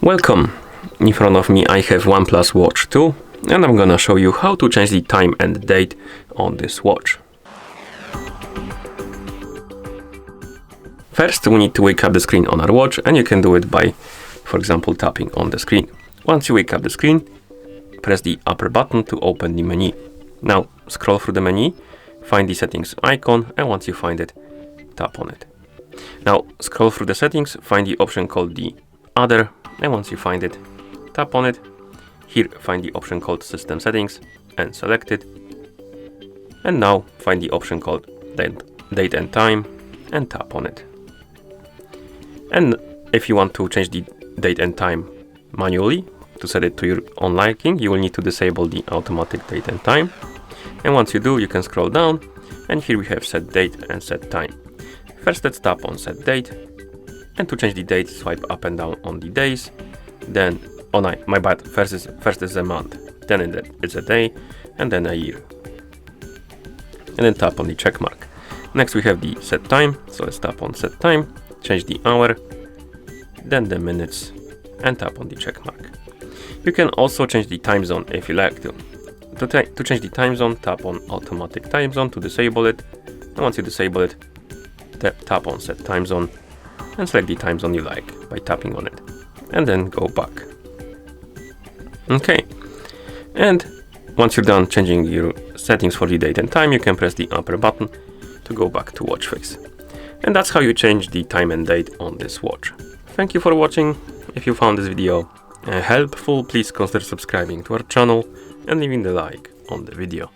Welcome! In front of me I have OnePlus Watch 2 and I'm gonna show you how to change the time and date on this watch. First we need to wake up the screen on our watch, and you can do it by, for example, tapping on the screen. Once you wake up the screen, press the upper button to open the menu. Now scroll through the menu, find the settings icon, and once you find it, tap on it. Now scroll through the settings, find the option called the Other, and once you find it, tap on it. Here find the option called System Settings and select it. And now find the option called Date and Time and tap on it. And if you want to change the date and time manually, to set it to your own liking, you will need to disable the automatic date and time. And once you do, you can scroll down, and here we have set date and set time. First let's tap on set date, and to change the date, swipe up and down on the days. Then, oh no, my bad, first is a month, then it's a day, and then a year. And then tap on the check mark. Next we have the set time, so let's tap on set time, change the hour, then the minutes, and tap on the check mark. You can also change the time zone if you like to. To change the time zone, tap on automatic time zone to disable it, and once you disable it, tap on set time zone, and select the time zone you like by tapping on it, and then go back. Okay, and once you're done changing your settings for the date and time, you can press the upper button to go back to watch face. And that's how you change the time and date on this watch. Thank you for watching. If you found this video helpful, please consider subscribing to our channel and leaving the like on the video.